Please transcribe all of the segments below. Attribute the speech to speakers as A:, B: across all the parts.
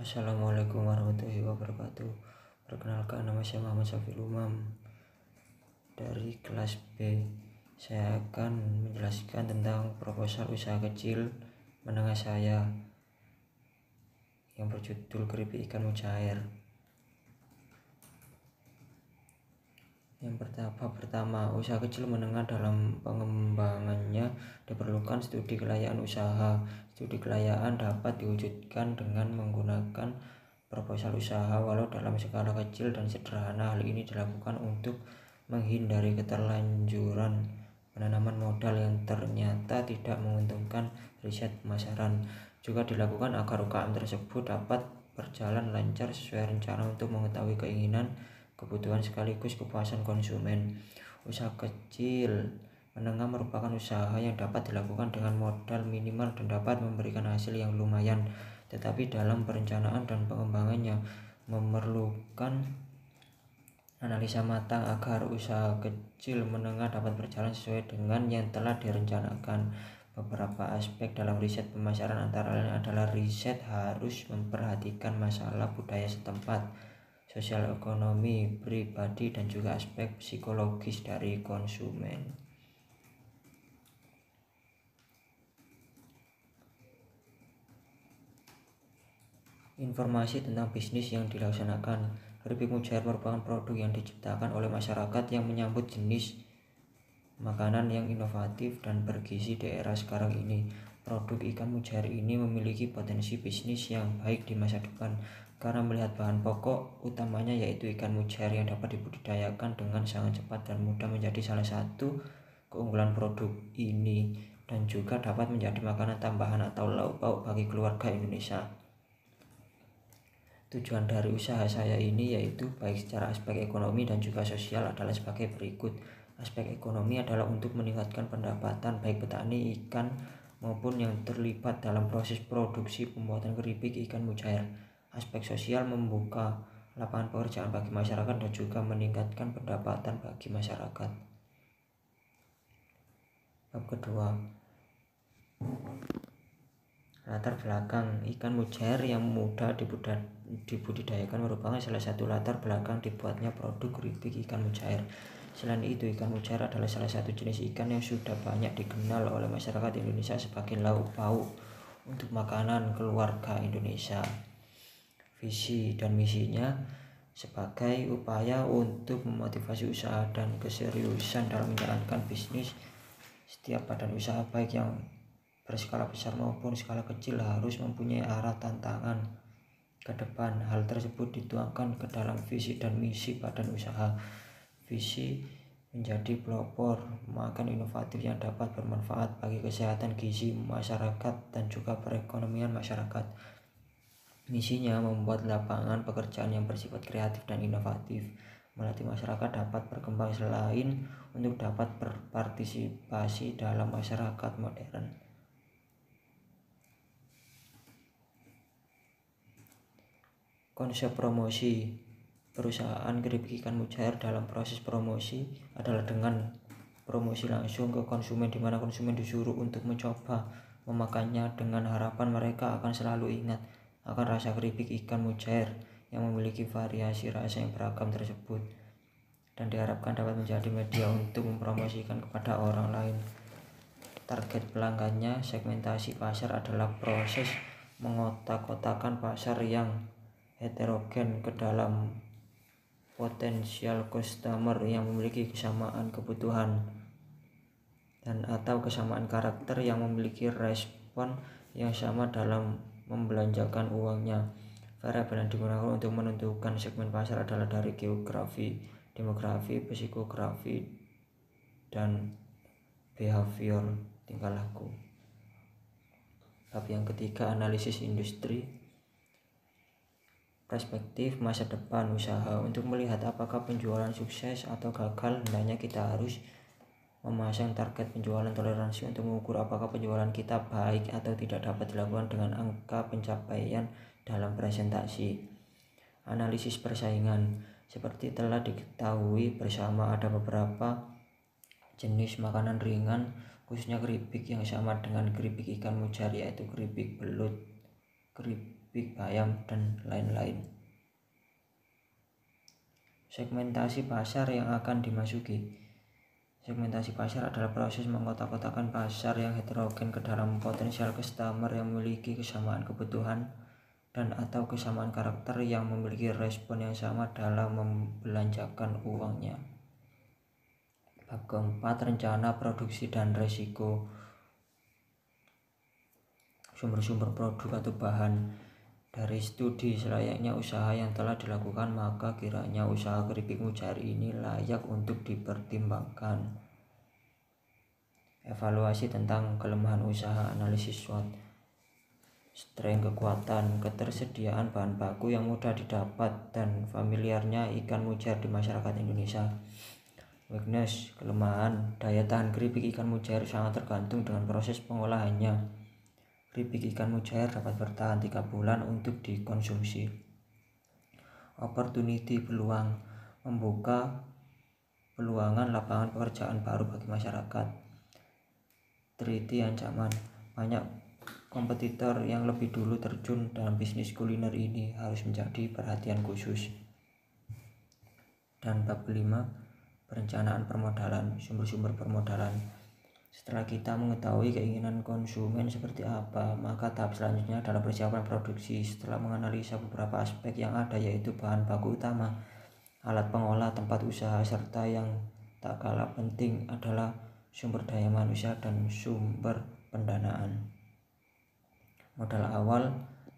A: Assalamualaikum warahmatullahi wabarakatuh. Perkenalkan, nama saya Muhammad Syafil Umam dari kelas B. Saya akan menjelaskan tentang proposal usaha kecil menengah saya yang berjudul Keripik Ikan Mujair. Yang pertama, usaha kecil menengah dalam pengembangannya diperlukan studi kelayakan usaha. Studi kelayakan dapat diwujudkan dengan menggunakan proposal usaha walau dalam skala kecil dan sederhana. Hal ini dilakukan untuk menghindari keterlanjuran penanaman modal yang ternyata tidak menguntungkan riset pemasaran. Juga dilakukan agar UKM tersebut dapat berjalan lancar sesuai rencana untuk mengetahui keinginan, kebutuhan sekaligus kepuasan konsumen. Usaha kecil menengah merupakan usaha yang dapat dilakukan dengan modal minimal dan dapat memberikan hasil yang lumayan, tetapi dalam perencanaan dan pengembangannya memerlukan analisa matang agar usaha kecil menengah dapat berjalan sesuai dengan yang telah direncanakan. Beberapa aspek dalam riset pemasaran antara lain adalah riset harus memperhatikan masalah budaya setempat, sosial ekonomi pribadi, dan juga aspek psikologis dari konsumen. Informasi tentang bisnis yang dilaksanakan. Keripik mujair merupakan produk yang diciptakan oleh masyarakat yang menyambut jenis makanan yang inovatif dan bergizi di era sekarang ini. Produk ikan mujair ini memiliki potensi bisnis yang baik di masa depan karena melihat bahan pokok utamanya yaitu ikan mujair yang dapat dibudidayakan dengan sangat cepat dan mudah menjadi salah satu keunggulan produk ini, dan juga dapat menjadi makanan tambahan atau lauk pauk bagi keluarga Indonesia. Tujuan dari usaha saya ini yaitu baik secara aspek ekonomi dan juga sosial adalah sebagai berikut. Aspek ekonomi adalah untuk meningkatkan pendapatan baik petani ikan maupun yang terlibat dalam proses produksi pembuatan keripik ikan mujair. Aspek sosial membuka lapangan pekerjaan bagi masyarakat dan juga meningkatkan pendapatan bagi masyarakat. Bab kedua, latar belakang ikan mujair yang mudah dibudidayakan merupakan salah satu latar belakang dibuatnya produk keripik ikan mujair. Selain itu, ikan mujair adalah salah satu jenis ikan yang sudah banyak dikenal oleh masyarakat Indonesia sebagai lauk pauk untuk makanan keluarga Indonesia. Visi dan misinya sebagai upaya untuk memotivasi usaha dan keseriusan dalam menjalankan bisnis. Setiap badan usaha baik yang berskala besar maupun skala kecil harus mempunyai arah tantangan ke depan. Hal tersebut dituangkan ke dalam visi dan misi badan usaha. Visi menjadi pelopor makan inovatif yang dapat bermanfaat bagi kesehatan gizi masyarakat dan juga perekonomian masyarakat. Misinya membuat lapangan pekerjaan yang bersifat kreatif dan inovatif, melatih masyarakat dapat berkembang selain untuk dapat berpartisipasi dalam masyarakat modern. Konsep promosi perusahaan keripik ikan mujair dalam proses promosi adalah dengan promosi langsung ke konsumen, di mana konsumen disuruh untuk mencoba memakannya dengan harapan mereka akan selalu ingat akan rasa keripik ikan mujair yang memiliki variasi rasa yang beragam tersebut, dan diharapkan dapat menjadi media untuk mempromosikan kepada orang lain. Target pelanggannya, segmentasi pasar adalah proses mengotak-kotakan pasar yang heterogen ke dalam potensial customer yang memiliki kesamaan kebutuhan dan atau kesamaan karakter yang memiliki respon yang sama dalam membelanjakan uangnya. Variabel yang digunakan untuk menentukan segmen pasar adalah dari geografi, demografi, psikografi, dan behavior tingkah laku. Bab yang ketiga, analisis industri. Perspektif masa depan usaha. Untuk melihat apakah penjualan sukses atau gagal, hendaknya kita harus memasang target penjualan toleransi untuk mengukur apakah penjualan kita baik atau tidak dapat dilakukan dengan angka pencapaian dalam presentasi. Analisis persaingan. Seperti telah diketahui bersama, ada beberapa jenis makanan ringan khususnya keripik yang sama dengan keripik ikan mujair, yaitu keripik belut, keripik keripik ayam, dan lain-lain. Segmentasi pasar yang akan dimasuki. Segmentasi pasar adalah proses mengkotak-kotakan pasar yang heterogen ke dalam potensial customer yang memiliki kesamaan kebutuhan dan atau kesamaan karakter yang memiliki respon yang sama dalam membelanjakan uangnya. Bab keempat, rencana produksi dan resiko. Sumber-sumber produk atau bahan. Dari studi selayaknya usaha yang telah dilakukan, maka kiranya usaha keripik mujair ini layak untuk dipertimbangkan. Evaluasi tentang kelemahan usaha, analisis SWOT, strength kekuatan, ketersediaan bahan baku yang mudah didapat dan familiarnya ikan mujair di masyarakat Indonesia. Weakness, kelemahan, daya tahan keripik ikan mujair sangat tergantung dengan proses pengolahannya. Keripik ikan mujair dapat bertahan 3 bulan untuk dikonsumsi. Opportunity, peluang, membuka peluangan lapangan pekerjaan baru bagi masyarakat. Treaty, ancaman, banyak kompetitor yang lebih dulu terjun dalam bisnis kuliner ini harus menjadi perhatian khusus. Dan bab 5, perencanaan permodalan, sumber-sumber permodalan. Setelah kita mengetahui keinginan konsumen seperti apa, maka tahap selanjutnya adalah persiapan produksi. Setelah menganalisa beberapa aspek yang ada, yaitu bahan baku utama, alat pengolah, tempat usaha, serta yang tak kalah penting adalah sumber daya manusia dan sumber pendanaan. Modal awal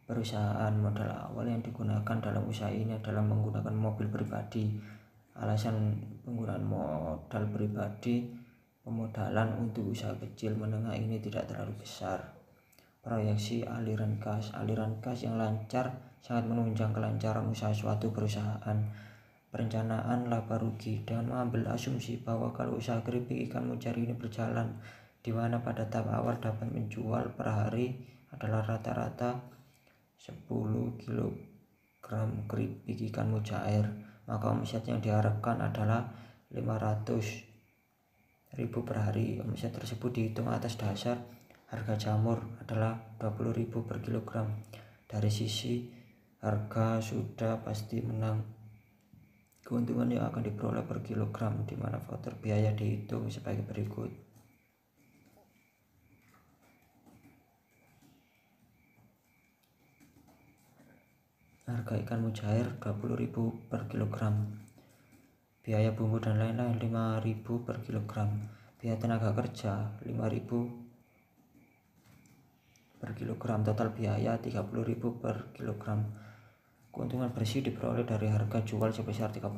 A: perusahaan. Modal awal yang digunakan dalam usaha ini adalah menggunakan mobil pribadi. Alasan penggunaan modal pribadi, pemodalan untuk usaha kecil menengah ini tidak terlalu besar. Proyeksi aliran kas. Aliran kas yang lancar sangat menunjang kelancaran usaha suatu perusahaan. Perencanaan laba rugi dengan mengambil asumsi bahwa kalau usaha keripik ikan mujair ini berjalan, di mana pada tahap awal dapat menjual per hari adalah rata-rata 10 kg keripik ikan mujair, maka omset yang diharapkan adalah 500.000 per hari. Omset tersebut dihitung atas dasar harga jamur adalah 20.000 per kilogram. Dari sisi harga sudah pasti menang. Keuntungan yang akan diperoleh per kilogram, di mana faktor biaya dihitung sebagai berikut. Harga ikan mujair 20.000 per kilogram. Biaya bumbu dan lain-lain 5.000 per kilogram. Biaya tenaga kerja 5.000 per kilogram. Total biaya 30.000 per kilogram. Keuntungan bersih diperoleh dari harga jual sebesar 30.000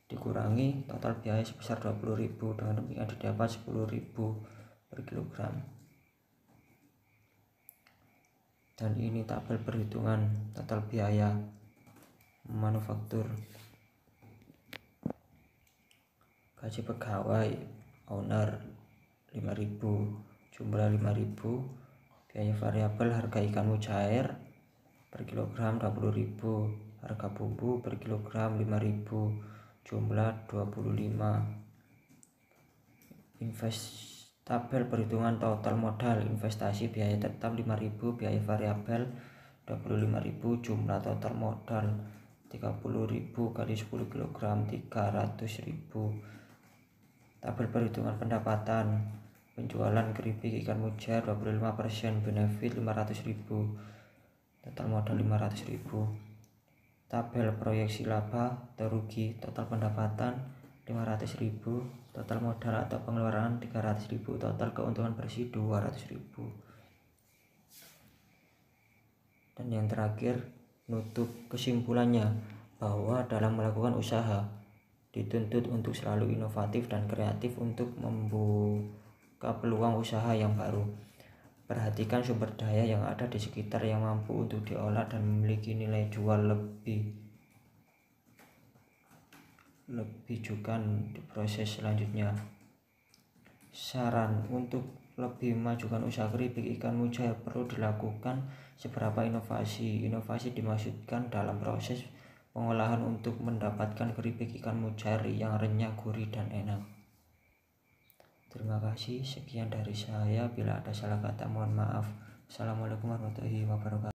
A: dikurangi total biaya sebesar 20.000. Dengan demikian didapat 10.000 per kilogram. Dan ini tabel perhitungan total biaya manufaktur. Gaji pegawai owner 5.000, jumlah 5.000. Biaya variabel harga ikan mujair per kilogram 20.000, harga bumbu per kilogram 5.000, jumlah 25. Tabel perhitungan total modal investasi, biaya tetap 5.000, biaya variabel 25.000, jumlah total modal 30.000 kali 10 kg 300.000. Tabel perhitungan pendapatan penjualan keripik ikan mujair 25%, benefit 500.000, total modal 500.000. Tabel proyeksi laba atau rugi, total pendapatan 500.000, total modal atau pengeluaran 300.000, total keuntungan bersih 200.000. Dan yang terakhir, nutup kesimpulannya bahwa dalam melakukan usaha dituntut untuk selalu inovatif dan kreatif untuk membuka peluang usaha yang baru. Perhatikan sumber daya yang ada di sekitar yang mampu untuk diolah dan memiliki nilai jual lebih juga di proses selanjutnya. Saran untuk lebih memajukan usaha keripik ikan mujair perlu dilakukan seberapa inovasi. Inovasi dimaksudkan dalam proses pengolahan untuk mendapatkan keripik ikan mujair yang renyah, gurih, dan enak. Terima kasih, sekian dari saya. Bila ada salah kata mohon maaf. Assalamualaikum warahmatullahi wabarakatuh.